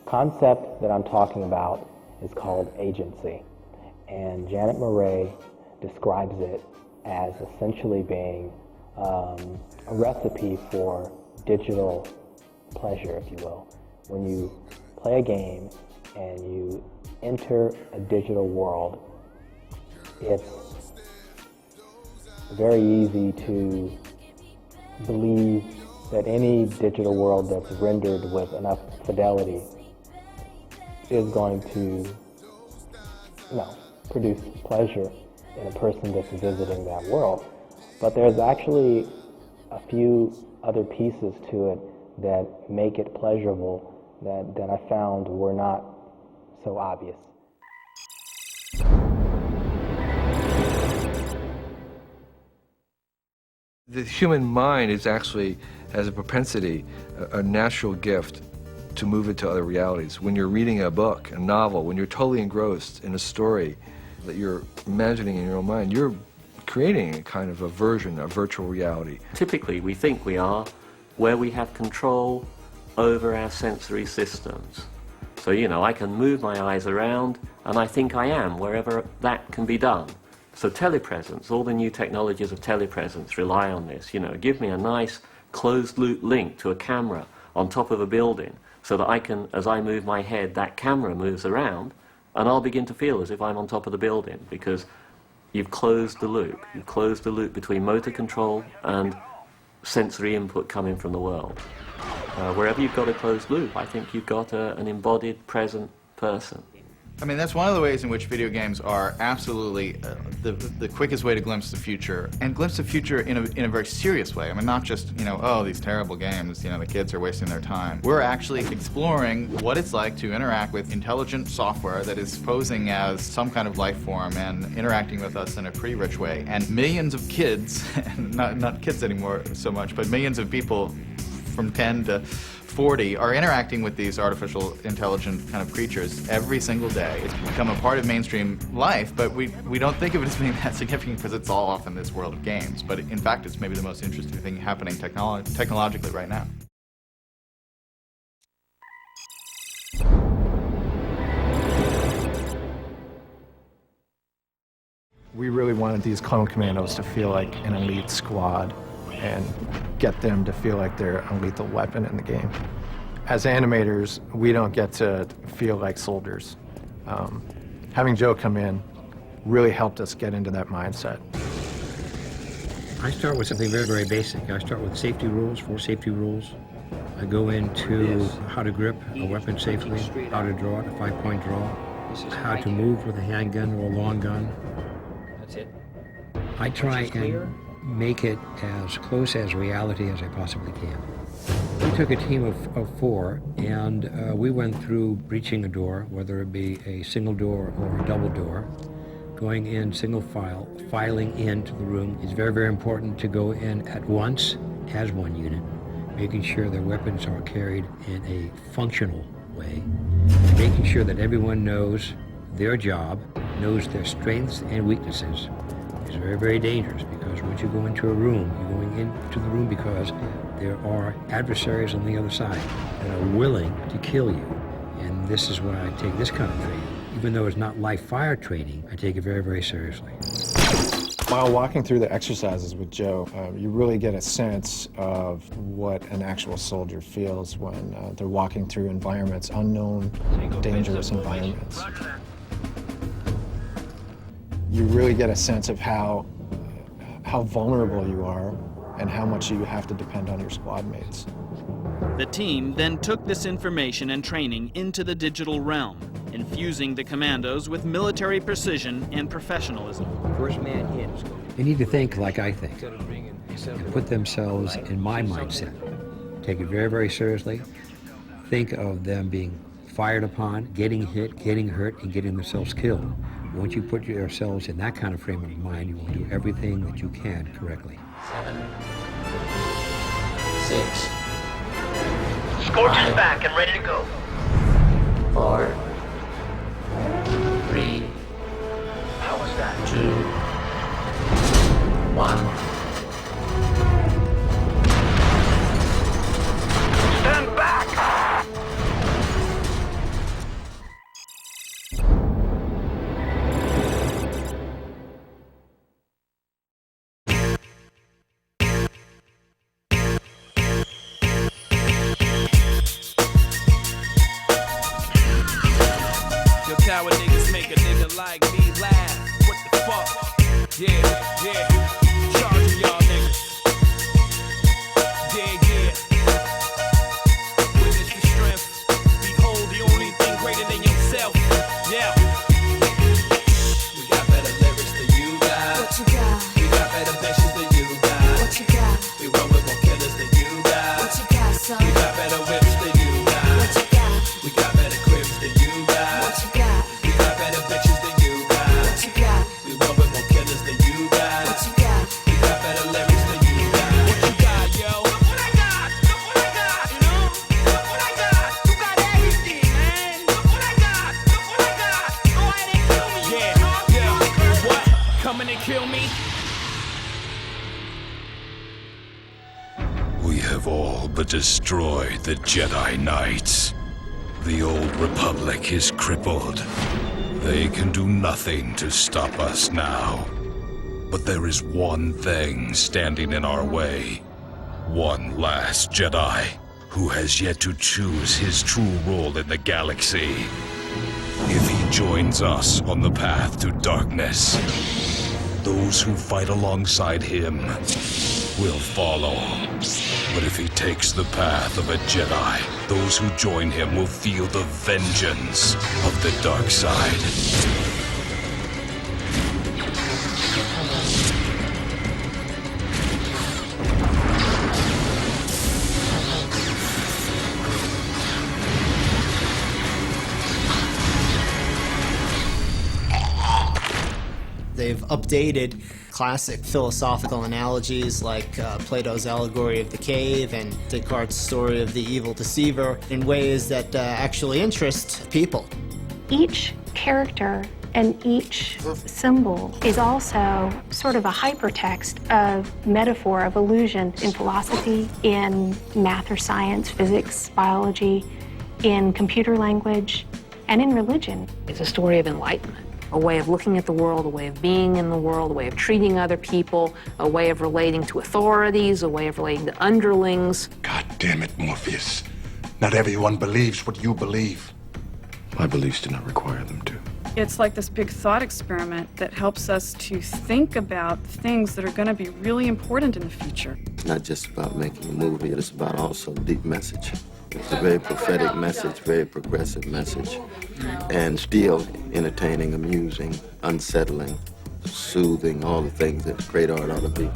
concept that I'm talking about is called agency, and Janet Murray describes it as essentially being a recipe for digital pleasure, if you will. When you play a game and you enter a digital world, it's very easy to believe that any digital world that's rendered with enough fidelity is going to, produce pleasure in a person that's visiting that world. But there's actually a few other pieces to it that make it pleasurable that I found were not so obvious. The human mind has a propensity, a natural gift to move into other realities. When you're reading a book, a novel, when you're totally engrossed in a story that you're imagining in your own mind, you're creating a kind of a version of virtual reality. Typically, we think we are where we have control over our sensory systems. So, I can move my eyes around, and I think I am wherever that can be done. So telepresence, all the new technologies of telepresence rely on this. Give me a nice closed-loop link to a camera on top of a building so that I can, as I move my head, that camera moves around, and I'll begin to feel as if I'm on top of the building because you've closed the loop. You've closed the loop between motor control and sensory input coming from the world. Wherever you've got a closed loop, I think you've got an embodied, present person. I mean, that's one of the ways in which video games are absolutely the quickest way to glimpse the future, and glimpse the future in a very serious way. I mean, not just, oh, these terrible games, the kids are wasting their time. We're actually exploring what it's like to interact with intelligent software that is posing as some kind of life form and interacting with us in a pretty rich way. And millions of kids, not kids anymore so much, but millions of people from 10 to 40 are interacting with these artificial intelligent kind of creatures every single day. It's become a part of mainstream life, but we don't think of it as being that significant because it's all off in this world of games. But in fact, it's maybe the most interesting thing happening technologically right now. We really wanted these clone commandos to feel like an elite squad and get them to feel like they're a lethal weapon in the game. As animators, we don't get to feel like soldiers. Having Joe come in really helped us get into that mindset. I start with something very, very basic. I start with safety rules, 4 safety rules. I go into how to grip a weapon safely, how to draw it, a 5-point draw, how to move with a handgun or a long gun. That's it. I try and make it as close as reality as I possibly can. We took a team of 4, and we went through breaching a door, whether it be a single door or a double door, going in single file, filing into the room. It's very, very important to go in at once as one unit, making sure their weapons are carried in a functional way, making sure that everyone knows their job, knows their strengths and weaknesses. It's very, very dangerous because once you go into a room, you're going into the room because there are adversaries on the other side that are willing to kill you. And this is why I take this kind of training. Even though it's not live fire training, I take it very, very seriously. While walking through the exercises with Joe, you really get a sense of what an actual soldier feels when they're walking through environments, unknown, dangerous environments. You really get a sense of how vulnerable you are and how much you have to depend on your squad mates. The team then took this information and training into the digital realm, infusing the commandos with military precision and professionalism. First man in. They need to think like I think and put themselves in my mindset. Take it very, very seriously. Think of them being fired upon, getting hit, getting hurt, and getting themselves killed. Once you put yourselves in that kind of frame of mind, you will do everything that you can correctly. 7, 6. Scorch is back and ready to go. 4, 3. How was that? 2, 1. Stand back! We have all but destroyed the Jedi Knights. The old Republic is crippled. They can do nothing to stop us now. But there is one thing standing in our way. One last Jedi who has yet to choose his true role in the galaxy. If he joins us on the path to darkness, those who fight alongside him will follow. But if he takes the path of a Jedi, those who join him will feel the vengeance of the dark side. They've updated classic philosophical analogies like Plato's allegory of the cave and Descartes' story of the evil deceiver in ways that actually interest people. Each character and each symbol is also sort of a hypertext of metaphor, of illusion in philosophy, in math or science, physics, biology, in computer language, and in religion. It's a story of enlightenment. A way of looking at the world, a way of being in the world, a way of treating other people, a way of relating to authorities, a way of relating to underlings. God damn it, Morpheus. Not everyone believes what you believe. My beliefs do not require them to. It's like this big thought experiment that helps us to think about things that are going to be really important in the future. It's not just about making a movie, it's about also a deep message. It's a very prophetic message, very progressive message, and still entertaining, amusing, unsettling, soothing, all the things that great art ought to be.